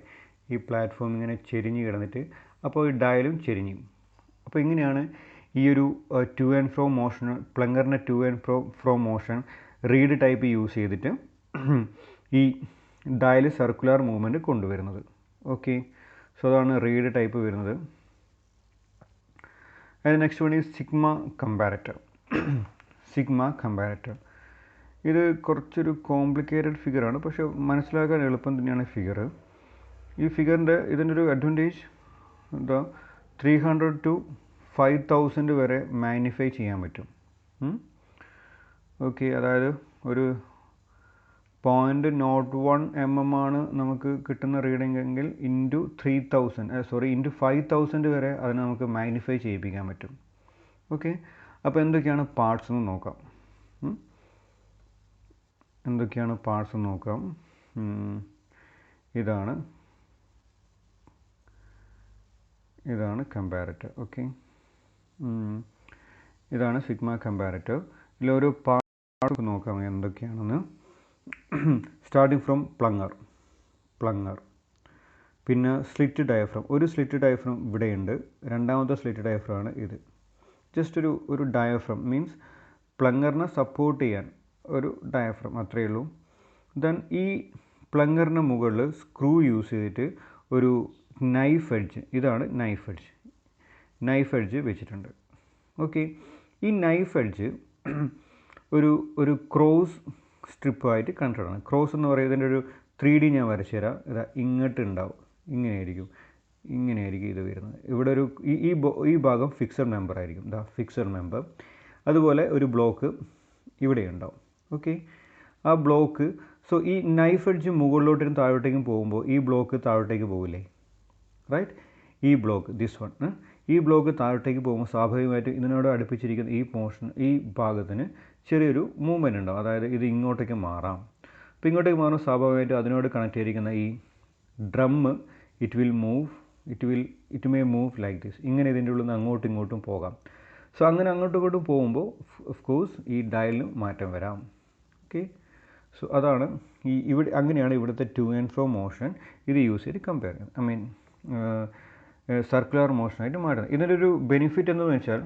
ഈ പ്ലാറ്റ്ഫോം ഇങ്ങനെ ചെരിഞ്ഞ് കിടന്നിട്ട് അപ്പോൾ ഈ ഡയലും ചെരിഞ്ഞു. അപ്പോൾ ഇങ്ങനെയാണ് ഈ ഒരു ടു ആൻഡ് ഫ്രോ മോഷൻ, പ്ലങ്ങറിൻ്റെ to and fro motion reed type use ചെയ്തിട്ട് ഈ ഡയൽ സർക്കുലർ മൂവ്മെൻറ്റ് കൊണ്ടുവരുന്നത്. ഓക്കെ. സോ അതാണ് റീഡ് ടൈപ്പ് വരുന്നത്. And next one is sigma comparator. Sigma comparator ഇത് കുറച്ചൊരു കോംപ്ലിക്കേറ്റഡ് ഫിഗറാണ്, പക്ഷേ മനസ്സിലാക്കാൻ എളുപ്പം തന്നെയാണ് ഫിഗർ. ഈ ഇതിൻ്റെ ഒരു അഡ്വാൻറ്റേജ് എന്താ, 300 to 5000 വരെ മാഗ്നിഫൈ ചെയ്യാൻ പറ്റും. ഓക്കെ. അതായത് ഒരു 0.01 mm ആണ് നമുക്ക് കിട്ടുന്ന റീഡിംഗ് എങ്കിൽ ഇൻറ്റു 5000 വരെ അതിനെ നമുക്ക് മാഗ്നിഫൈ ചെയ്യിപ്പിക്കാൻ പറ്റും. ഓക്കെ. അപ്പോൾ എന്തൊക്കെയാണ് പാർട്സ് എന്ന് നോക്കാം. ഇതാണ് കമ്പാരറ്റർ. ഓക്കെ. ഇതാണ് സിഗ്മ കമ്പാരറ്റർ. ഇതിലൊരു പാർട്ട് നോക്കാം എന്തൊക്കെയാണെന്ന്. സ്റ്റാർട്ടിങ് ഫ്രം പ്ലങ്ങർ, പിന്നെ സ്ലിറ്റ് ഡയഫ്രം. ഒരു സ്ലിറ്റ് ഡയഫ്രം ഇവിടെയുണ്ട്, രണ്ടാമത്തെ സ്ലിറ്റ് ഡയഫ്രം ആണ് ഇത്. ജസ്റ്റ് ഒരു ഡയഫ്രം മീൻസ് പ്ലങ്ങറിനെ സപ്പോർട്ട് ചെയ്യാൻ ഒരു ഡയഫ്രം, അത്രയേ ഉള്ളൂ. ദെൻ ഈ പ്ലങ്ങറിന് മുകളിൽ സ്ക്രൂ യൂസ് ചെയ്തിട്ട് ഒരു നൈഫ് എഡ്ജ്, ഇതാണ് നൈഫ് എഡ്ജ് വെച്ചിട്ടുണ്ട്. ഓക്കെ. ഈ നൈഫ് എഡ്ജ് ഒരു ക്രോസ് സ്ട്രിപ്പായിട്ട് കണ്ടിട്ടാണ്. ക്രോസ് എന്ന് പറയുന്നതിൻ്റെ ഒരു 3D ഞാൻ വരച്ചു തരാം. ഇതാ ഇങ്ങോട്ട് ഉണ്ടാവും, ഇങ്ങനെയായിരിക്കും ഇത് വരുന്നത്. ഇവിടെ ഈ ഭാഗം ഫിക്സഡ് മെമ്പർ ആയിരിക്കും, ഇതാ ഫിക്സഡ് മെമ്പർ. അതുപോലെ ഒരു ബ്ലോക്ക് ഇവിടെ ഉണ്ടാവും. ഓക്കെ. ആ ബ്ലോക്ക്, സോ ഈ നൈഫ് എഡ്ജ് മുകളിലോട്ടും താഴോട്ടേക്കും പോകുമ്പോൾ ഈ ബ്ലോക്ക് താഴോട്ടേക്ക് പോകില്ലേ, റൈറ്റ്. ഈ ബ്ലോക്ക് ഈ ബ്ലോക്ക് താഴോട്ടേക്ക് പോകുമ്പോൾ സ്വാഭാവികമായിട്ടും ഇതിനോട് അടുപ്പിച്ചിരിക്കുന്ന ഈ ഭാഗത്തിന് ചെറിയൊരു മൂവ്മെൻറ്റ് ഉണ്ടാവും. അതായത് ഇത് ഇങ്ങോട്ടേക്ക് മാറാം. അപ്പോൾ ഇങ്ങോട്ടേക്ക് മാറുമ്പോൾ സ്വാഭാവികമായിട്ടും അതിനോട് കണക്ട് ചെയ്തിരിക്കുന്ന ഈ drum it may move like this. ഇങ്ങനെ ഇതിൻ്റെ ഉള്ളിൽ നിന്ന് അങ്ങോട്ടും ഇങ്ങോട്ടും പോകാം. സോ അങ്ങനെ അങ്ങോട്ടും ഇങ്ങോട്ടും പോകുമ്പോൾ ഓഫ് കോഴ്സ് ഈ ഡയലിന് മാറ്റം വരാം. ഓക്കെ, സോ അതാണ് ഇവിടെ അങ്ങനെയാണ് ഇവിടുത്തെ ടു ആൻഡ് ഫ്രോ മോഷൻ ഇത് യൂസ് ചെയ്ത് കമ്പയർ ചെയ്യുന്നത്. ഐ മീൻ സർക്കുലർ മോഷനായിട്ട് മാറ്റുന്നത്. ഇതിൻ്റെ ഒരു ബെനിഫിറ്റ് എന്ന് വെച്ചാൽ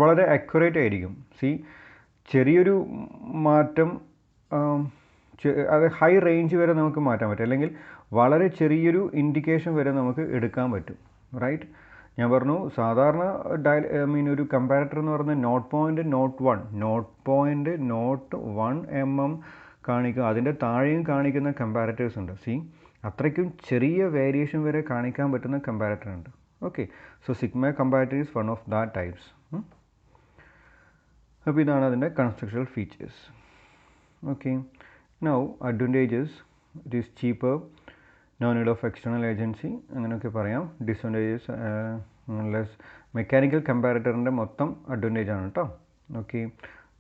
വളരെ അക്യുറേറ്റ് ആയിരിക്കും. ചെറിയൊരു മാറ്റം അത് ഹൈ റേഞ്ച് വരെ നമുക്ക് മാറ്റാൻ പറ്റും, അല്ലെങ്കിൽ വളരെ ചെറിയൊരു ഇൻഡിക്കേഷൻ വരെ നമുക്ക് എടുക്കാൻ പറ്റും. റൈറ്റ്, ഞാൻ പറഞ്ഞു സാധാരണ ഒരു കമ്പാരറ്റർ എന്ന് പറയുന്നത് നോട്ട് പോയിൻറ്റ് നോട്ട് 1 കാണിക്കുക, അതിൻ്റെ താഴെയും കാണിക്കുന്ന കമ്പാരറ്റേഴ്സ് ഉണ്ട്. അത്രയ്ക്കും ചെറിയ വേരിയേഷൻ വരെ കാണിക്കാൻ പറ്റുന്ന കമ്പാരറ്റർ ഉണ്ട്. Okay, so sigma comparator is one of that types. അപ്പോൾ ഇതാണ് അതിൻ്റെ constructional features. Okay, now advantages, it is cheaper, no need of external agency, അങ്ങനെയൊക്കെ പറയാം. ഡിസഡ്വാൻറ്റേജസ് ലെസ്, മെക്കാനിക്കൽ കമ്പാരറ്ററിൻ്റെ മൊത്തം അഡ്വാൻറ്റേജ് ആണ് കേട്ടോ. Okay,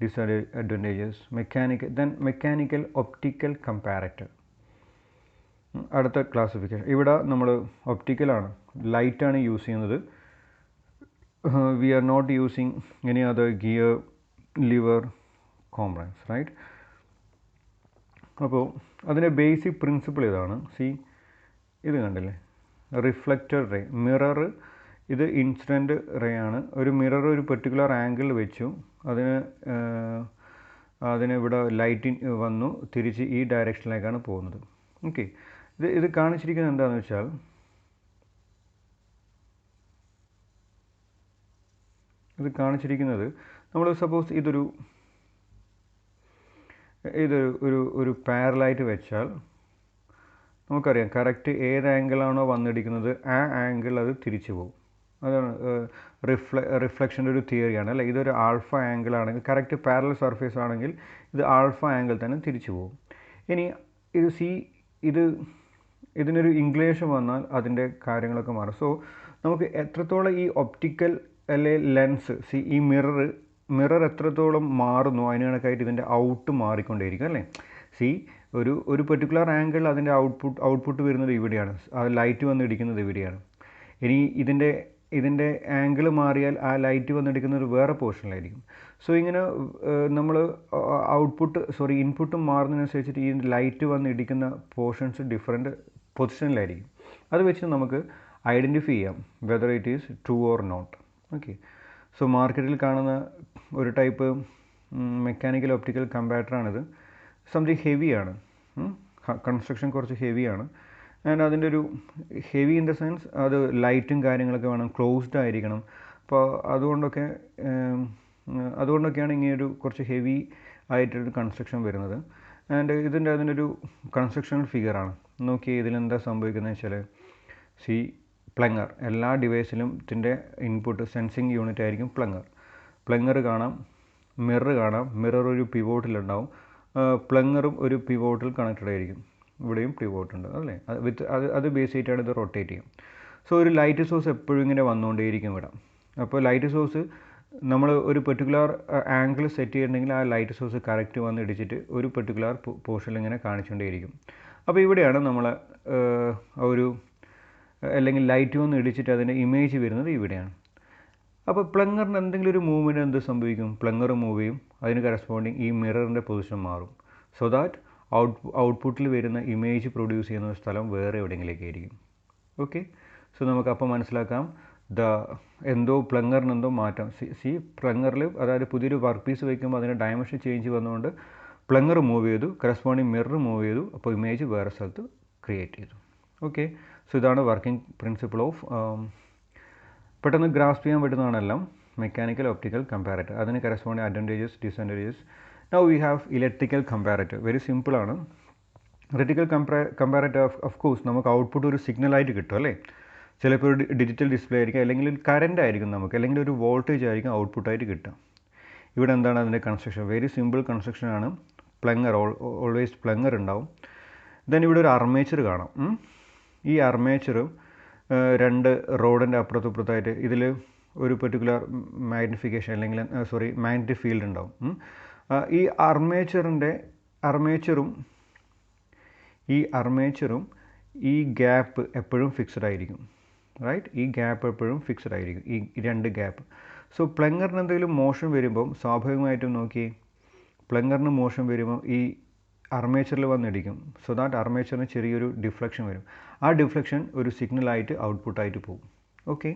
disadvantages mechanical optical comparator. അടുത്ത classification, ഇവിടെ നമ്മൾ ഒപ്റ്റിക്കലാണ്, ലൈറ്റാണ് യൂസ് ചെയ്യുന്നത്. We are not using any other gear, lever, components, right. അപ്പോൾ അതിൻ്റെ ബേസിക് പ്രിൻസിപ്പിൾ ഇതാണ്. ഇത് കണ്ടില്ലേ, റിഫ്ലക്റ്റഡ് റേ, മിറർ, ഇത് ഇൻസിഡൻറ്റ് റേ ആണ്. ഒരു മിറർ ഒരു പെർട്ടിക്കുലർ ആംഗിൾ വെച്ചു, അതിന് ഇവിടെ ലൈറ്റ് വന്നു, തിരിച്ച് ഈ ഡയറക്ഷനിലേക്കാണ് പോകുന്നത്. ഓക്കെ, ഇത് കാണിച്ചിരിക്കുന്നത് എന്താണെന്ന് വെച്ചാൽ, ഇത് കാണിച്ചിരിക്കുന്നത് നമ്മൾ സപ്പോസ് ഇതൊരു പാരലായിട്ട് വെച്ചാൽ നമുക്കറിയാം കറക്റ്റ് ഏത് ആംഗിളാണോ വന്നിടിക്കുന്നത് ആ ആംഗിൾ അത് തിരിച്ചു പോകും. അതാണ് റിഫ്ലക്ഷൻ്റെ ഒരു തിയറിയാണ് അല്ലേ. ഇതൊരു ആൾഫ ആംഗിൾ ആണെങ്കിൽ, കറക്റ്റ് പാരലൽ സർഫേസ് ആണെങ്കിൽ ഇത് ആൾഫ ആംഗിൾ തന്നെ തിരിച്ചു പോകും. ഇനി ഇതിനൊരു ഇംഗ്ലേഷൻ വന്നാൽ അതിൻ്റെ കാര്യങ്ങളൊക്കെ മാറും. സോ നമുക്ക് എത്രത്തോളം ഈ ഒപ്റ്റിക്കൽ അല്ലെ ലെൻസ്, ഈ മിറർ എത്രത്തോളം മാറുന്നു അതിന് കണക്കായിട്ട് ഇതിൻ്റെ ഔട്ട് മാറിക്കൊണ്ടേയിരിക്കും അല്ലേ. ഒരു പെർട്ടിക്കുലർ ആംഗിൾ അതിൻ്റെ ഔട്ട്പുട്ട് വരുന്നത് ഇവിടെയാണ്, അത് ലൈറ്റ് വന്നിടിക്കുന്നത് ഇവിടെയാണ്. ഇനി ഇതിൻ്റെ ആംഗിൾ മാറിയാൽ ആ ലൈറ്റ് വന്നിടിക്കുന്നത് വേറെ പോർഷനിലായിരിക്കും. സോ ഇങ്ങനെ നമ്മൾ ഇൻപുട്ടും മാറുന്നതിനനുസരിച്ചിട്ട് ഈ ലൈറ്റ് വന്നിടിക്കുന്ന പോർഷൻസ് ഡിഫറെൻറ്റ് പൊസിഷനിലായിരിക്കും. അത് വെച്ച് നമുക്ക് ഐഡൻറ്റിഫൈ ചെയ്യാം whether it is true or not. Okay, so മാർക്കറ്റിൽ കാണുന്ന ഒരു ടൈപ്പ് മെക്കാനിക്കൽ ഒപ്റ്റിക്കൽ കമ്പാരറ്ററാണിത്. സംതിങ് ഹെവിയാണ്, കൺസ്ട്രക്ഷൻ കുറച്ച് ഹെവിയാണ്. ആൻഡ് അതിൻ്റെ ഒരു ഹെവി ഇൻ ദ സെൻസ് അത് ലൈറ്റും കാര്യങ്ങളൊക്കെ വേണം, ക്ലോസ്ഡ് ആയിരിക്കണം. അപ്പോൾ അതുകൊണ്ടൊക്കെയാണ് ഇങ്ങനെയൊരു കുറച്ച് ഹെവി ആയിട്ടൊരു കൺസ്ട്രക്ഷൻ വരുന്നത്. ആൻഡ് അതിനൊരു കൺസ്ട്രക്ഷണൽ ഫിഗറാണ്. നോക്കിയാൽ ഇതിലെന്താ സംഭവിക്കുന്നത് വെച്ചാൽ, പ്ലങ്ങർ, എല്ലാ ഡിവൈസിലും ഇതിൻ്റെ ഇൻപുട്ട് സെൻസിങ് യൂണിറ്റ് ആയിരിക്കും പ്ലങ്ങർ കാണാം, മിറർ കാണാം, മിറർ ഒരു പിവോട്ടിലുണ്ടാവും, പ്ലങ്ങറും ഒരു പിവോട്ടിൽ കണക്റ്റഡ് ആയിരിക്കും, ഇവിടെയും പിവോട്ട് ഉണ്ട് അല്ലേ. അത് ബേസ് ചെയ്തിട്ടാണ് ഇത് റൊട്ടേറ്റ് ചെയ്യും. സോ ഒരു ലൈറ്റ് സോഴ്സ് എപ്പോഴും ഇങ്ങനെ വന്നുകൊണ്ടേയിരിക്കും ഇവിടെ. അപ്പോൾ ലൈറ്റ് സോഴ്സ് നമ്മൾ ഒരു പെർട്ടിക്കുലർ ആംഗിൾ സെറ്റ് ചെയ്തിട്ടുണ്ടെങ്കിൽ ആ ലൈറ്റ് സോഴ്സ് കറക്റ്റ് വന്ന് ഇടിച്ചിട്ട് ഒരു പെർട്ടിക്കുലർ പോർഷനിൽ ഇങ്ങനെ കാണിച്ചുകൊണ്ടേയിരിക്കും. അപ്പോൾ ഇവിടെയാണ് നമ്മൾ അല്ലെങ്കിൽ ലൈറ്റ് വന്ന് ഇടിച്ചിട്ട് അതിൻ്റെ ഇമേജ് വരുന്നത് ഇവിടെയാണ്. അപ്പോൾ പ്ലങ്ങറിന് എന്തെങ്കിലും ഒരു മൂവ്മെൻറ്റ് എന്ത് സംഭവിക്കും, പ്ലങ്ങർ മൂവ് ചെയ്യും, അതിന് കറസ്പോണ്ടിങ് ഈ മിററിൻ്റെ പൊസിഷൻ മാറും. സോ ദാറ്റ് ഔട്ട്പുട്ടിൽ വരുന്ന ഇമേജ് പ്രൊഡ്യൂസ് ചെയ്യുന്ന സ്ഥലം വേറെ എവിടെയെങ്കിലേക്കായിരിക്കും. ഓക്കെ, സോ നമുക്ക് അപ്പോൾ മനസ്സിലാക്കാം പ്ലങ്ങറിന് എന്തോ മാറ്റം. പ്ലങ്ങറിൽ അതായത് പുതിയൊരു വർക്ക് പീസ് വയ്ക്കുമ്പോൾ അതിൻ്റെ ഡയമെൻഷൻ ചേഞ്ച് വന്നുകൊണ്ട് പ്ലങ്ങർ മൂവ് ചെയ്തു, കറസ്പോണ്ടിങ് മിറർ മൂവ് ചെയ്തു, അപ്പോൾ ഇമേജ് വേറെ സ്ഥലത്ത് ക്രിയേറ്റ് ചെയ്തു. ഓക്കെ, സോ ഇതാണ് വർക്കിംഗ് പ്രിൻസിപ്പിൾ ഓഫ് പെട്ടെന്ന് ഗ്രാസ്പ് ചെയ്യാൻ പറ്റുന്നതാണെല്ലാം മെക്കാനിക്കൽ ഒപ്റ്റിക്കൽ കമ്പാരറ്റർ. അതിന് corresponding advantages, disadvantages. Now we have electrical comparator. Very സിമ്പിളാണ്. ഇലക്ട്രിക്കൽ കമ്പാരറ്റർ ഓഫ് കോഴ്സ് നമുക്ക് ഔട്ട്പുട്ട് ഒരു സിഗ്നലായിട്ട് കിട്ടും അല്ലേ. ചിലപ്പോൾ ഒരു ഡിജിറ്റൽ ഡിസ്പ്ലേ ആയിരിക്കും, അല്ലെങ്കിൽ ഒരു കറണ്ട് ആയിരിക്കും നമുക്ക്, അല്ലെങ്കിൽ ഒരു വോൾട്ടേജ് ആയിരിക്കും ഔട്ട്പുട്ടായിട്ട് കിട്ടുക. ഇവിടെ എന്താണ് അതിൻ്റെ കൺസ്ട്രക്ഷൻ? വെരി സിമ്പിൾ കൺസ്ട്രക്ഷനാണ്. പ്ലങ്ങർ, ഓൾവേസ് പ്ലങ്ങർ ഉണ്ടാവും. ദെൻ ഇവിടെ ഒരു അർമേച്ചർ കാണാം. ഈ അർമേച്ചറും രണ്ട് റോഡിൻ്റെ അപ്പുറത്തായിട്ട് ഇതിൽ ഒരു പെർട്ടിക്കുലർ മാഗ്നിഫിക്കേഷൻ അല്ലെങ്കിൽ മാഗ്നറ്റിക് ഫീൽഡ് ഉണ്ടാവും. ഈ അർമേച്ചറും ഈ ഗ്യാപ്പ് എപ്പോഴും ഫിക്സഡ് ആയിരിക്കും. റൈറ്റ്, ഈ ഗ്യാപ്പ് എപ്പോഴും ഫിക്സഡ് ആയിരിക്കും, ഈ രണ്ട് ഗ്യാപ്പ്. സോ പ്ലങ്കറിന് എന്തെങ്കിലും മോഷൻ വരുമ്പം സ്വാഭാവികമായിട്ടും നോക്കി പ്ലങ്കറിന് മോഷൻ വരുമ്പോൾ ഈ അർമേച്ചറിൽ വന്നിടിക്കും. സോ ദാറ്റ് അർമേച്ചറിന് ചെറിയൊരു ഡിഫ്ലക്ഷൻ വരും. ആ ഡിഫ്ലക്ഷൻ ഒരു സിഗ്നലായിട്ട് ഔട്ട്പുട്ടായിട്ട് പോകും. ഓക്കെ,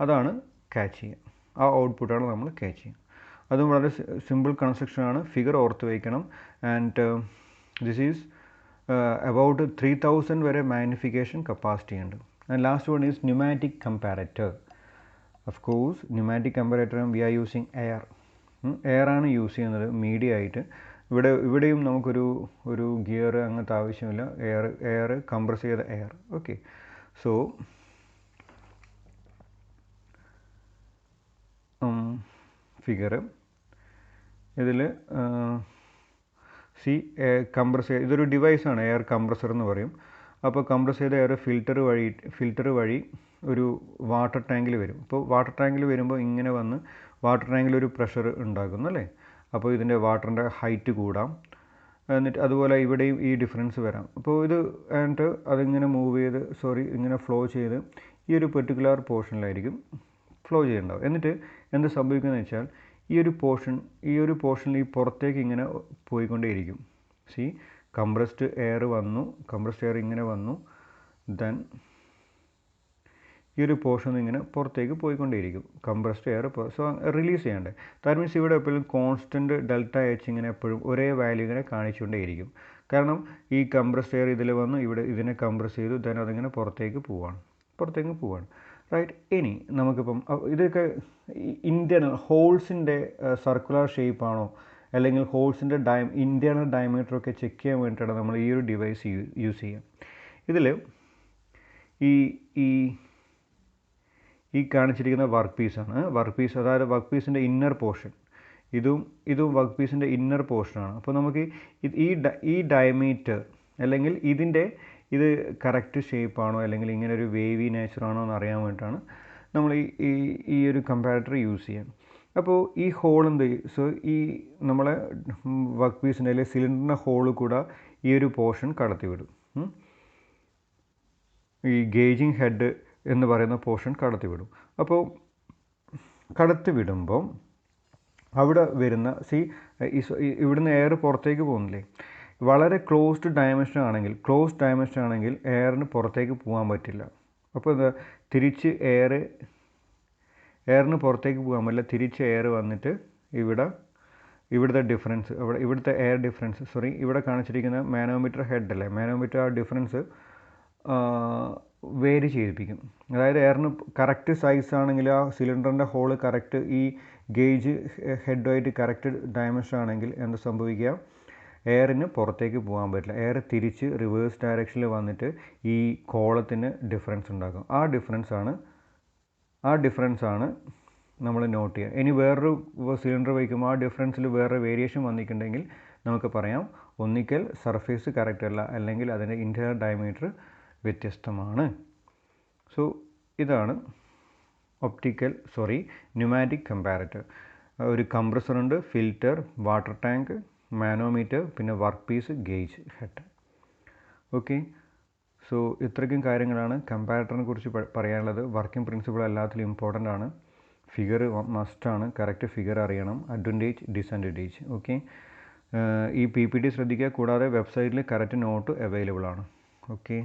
അതാണ് ക്യാച്ച് ചെയ്യുക. ആ ഔട്ട്പുട്ടാണ് നമ്മൾ ക്യാച്ച് ചെയ്യുക. അതും വളരെ സിമ്പിൾ കൺസ്ട്രക്ഷനാണ്. ഫിഗർ ഓർത്ത് വയ്ക്കണം. ആൻഡ് ദിസ് ഈസ് അബൌട്ട് 3000 വരെ മാഗ്നിഫിക്കേഷൻ കപ്പാസിറ്റി ഉണ്ട്. And last one is pneumatic comparator. Of course pneumatic comparator we are using air. Air ആണ് യൂസ് ചെയ്യുന്നത് മീഡിയ ആയിട്ട്. ഇവിടെയും നമുക്കൊരു ഗിയർ അങ്ങനത്തെ ആവശ്യമില്ല. എയർ കംപ്രസ് ചെയ്ത എയർ. ഓക്കെ, സോ ഫിഗർ ഇതിൽ കംപ്രസ് ഇതൊരു ഡിവൈസാണ്, എയർ കംപ്രസർ എന്ന് പറയും. അപ്പോൾ കംപ്രസ് ചെയ്ത എയർ ഫിൽറ്റർ വഴി ഒരു വാട്ടർ ടാങ്കിൽ വരും. അപ്പോൾ വാട്ടർ ടാങ്കിൽ വരുമ്പോൾ ഇങ്ങനെ വന്ന് വാട്ടർ ടാങ്കിൽ ഒരു പ്രഷർ ഉണ്ടാക്കുന്നു അല്ലേ. അപ്പോൾ ഇതിൻ്റെ വാട്ടറിൻ്റെ ഹൈറ്റ് കൂടാം. എന്നിട്ട് അതുപോലെ ഇവിടെയും ഈ ഡിഫറൻസ് വരാം. അപ്പോൾ ഇത് എന്നിട്ട് അതിങ്ങനെ മൂവ് ചെയ്ത് ഇങ്ങനെ ഫ്ലോ ചെയ്ത് ഈ ഒരു പെർട്ടിക്കുലർ പോർഷനിലായിരിക്കും ഫ്ലോ ചെയ്യുന്നുണ്ടാവും. എന്നിട്ട് എന്ത് സംഭവിക്കുന്നത് വെച്ചാൽ ഈ ഒരു പോർഷനിൽ ഈ പുറത്തേക്ക് ഇങ്ങനെ പോയിക്കൊണ്ടേയിരിക്കും. കംപ്രസ്ഡ് എയർ ഇങ്ങനെ വന്നു. ദെൻ ഈ ഒരു പോർഷൻ ഇങ്ങനെ പുറത്തേക്ക് പോയിക്കൊണ്ടേയിരിക്കും. കംപ്രസ്ഡ് എയർ സോ റിലീസ് ചെയ്യണ്ടേ. ദാറ്റ് മീൻസ് ഇവിടെ എപ്പോഴും കോൺസ്റ്റൻറ്റ് ഡെൽറ്റ എച്ച് ഇങ്ങനെ എപ്പോഴും ഒരേ വാല്യൂ ഇങ്ങനെ കാണിച്ചുകൊണ്ടേയിരിക്കും. കാരണം ഈ കംപ്രസ്ഡ് എയർ ഇതിൽ വന്ന് ഇതിനെ കംപ്രസ് ചെയ്തു. ദെൻ അതിങ്ങനെ പുറത്തേക്ക് പോവാണ്. റൈറ്റ്. ഇനി നമുക്കിപ്പം ഇതൊക്കെ ഇൻറ്റേർണൽ ഹോൾസിൻ്റെ സർക്കുലർ ഷേപ്പാണോ അല്ലെങ്കിൽ ഹോൾസിൻ്റെ ഇൻറ്റേർണൽ ഡയമീറ്ററൊക്കെ ചെക്ക് ചെയ്യാൻ വേണ്ടിയിട്ടാണ് നമ്മൾ ഈ ഒരു ഡിവൈസ് യൂസ് ചെയ്യുക. ഇതിൽ ഈ കാണിച്ചിരിക്കുന്ന വർക്ക് പീസാണ്. അതായത് വർക്ക് പീസിൻ്റെ ഇന്നർ പോർഷൻ. ഇതും വർക്ക് പീസിൻ്റെ ഇന്നർ പോർഷനാണ്. അപ്പോൾ നമുക്ക് ഈ ഡയമീറ്റർ അല്ലെങ്കിൽ ഇത് കറക്റ്റ് ഷേപ്പാണോ അല്ലെങ്കിൽ ഇങ്ങനെ ഒരു വേവി നേച്ചറാണോ എന്ന് അറിയാൻ വേണ്ടിയിട്ടാണ് നമ്മൾ ഈ ഒരു കമ്പാരറ്റർ യൂസ് ചെയ്യാൻ. അപ്പോൾ ഈ ഹോൾ ഈ നമ്മളെ വർക്ക് പീസിൻ്റെ അല്ലെങ്കിൽ സിലിണ്ടറിൻ്റെ ഹോളിൽ കൂടെ ഈ ഒരു പോർഷൻ കടത്തിവിടും. ഈ ഗേജിങ് ഹെഡ് എന്ന് പറയുന്ന പോർഷൻ കടത്തിവിടും. അപ്പോൾ കടത്തിവിടുമ്പം അവിടെ വരുന്ന ഇവിടുന്ന് എയർ പുറത്തേക്ക് പോകുന്നില്ലേ. വളരെ ക്ലോസ്ഡ് ഡയമെൻഷൻ ആണെങ്കിൽ എയറിന് പുറത്തേക്ക് പോകാൻ പറ്റില്ല. അപ്പോൾ തിരിച്ച് എയറിന് പുറത്തേക്ക് പോകാൻ പറ്റില്ല. തിരിച്ച് എയർ വന്നിട്ട് ഇവിടുത്തെ ഡിഫറൻസ് ഇവിടുത്തെ എയർ ഡിഫറൻസ് ഇവിടെ കാണിച്ചിരിക്കുന്ന മാനോമീറ്റർ ഹെഡ് അല്ലേ, മാനോമീറ്റർ ആ ഡിഫറൻസ് വേരി ചെയ്യിപ്പിക്കും. അതായത് എയറിന് കറക്റ്റ് സൈസ് ആണെങ്കിൽ ആ സിലിണ്ടറിൻ്റെ ഹോള് കറക്റ്റ് ഈ ഗേജ് ഹെഡുമായിട്ട് കറക്റ്റ് ഡയമെൻഷൻ ആണെങ്കിൽ എന്താ സംഭവിക്കുക, എയറിന് പുറത്തേക്ക് പോകാൻ പറ്റില്ല. എയർ തിരിച്ച് റിവേഴ്സ് ഡയറക്ഷനിൽ വന്നിട്ട് ഈ കോളത്തിന് ഡിഫറൻസ് ഉണ്ടാക്കും. ആ ഡിഫറൻസാണ് നമ്മൾ നോട്ട് ചെയ്യുക. ഇനി വേറൊരു സിലിണ്ടർ വയ്ക്കുമ്പോൾ ആ ഡിഫറൻസിൽ വേറെ വേരിയേഷൻ വന്നിട്ടുണ്ടെങ്കിൽ നമുക്ക് പറയാം ഒന്നിക്കൽ സർഫേസ് കറക്റ്റ് അല്ല, അല്ലെങ്കിൽ അതിൻ്റെ ഇൻറ്റേർണൽ ഡയമീറ്റർ വ്യത്യസ്തമാണ്. സോ ഇതാണ് ന്യൂമാറ്റിക് കമ്പാരറ്റർ. ഒരു കംപ്രസറുണ്ട്, ഫിൽറ്റർ, വാട്ടർ ടാങ്ക്, മാനോമീറ്റർ, പിന്നെ work piece, gauge head. Okay, so ഇത്രയ്ക്കും കാര്യങ്ങളാണ് കമ്പാരറ്ററിനെ കുറിച്ച് പറയാനുള്ളത്. വർക്കിംഗ് പ്രിൻസിപ്പിൾ എല്ലാത്തിലും ഇമ്പോർട്ടൻ്റ് ആണ്. ഫിഗർ മസ്റ്റാണ്, കറക്റ്റ് ഫിഗർ അറിയണം, അഡ്വാൻറ്റേജ് ഡിസഡ്വാൻറ്റേജ്. ഓക്കെ, ഈ PPT ശ്രദ്ധിക്കുക. കൂടാതെ വെബ്സൈറ്റിൽ കറക്റ്റ് നോട്ട് അവൈലബിൾ ആണ്. ഓക്കെ.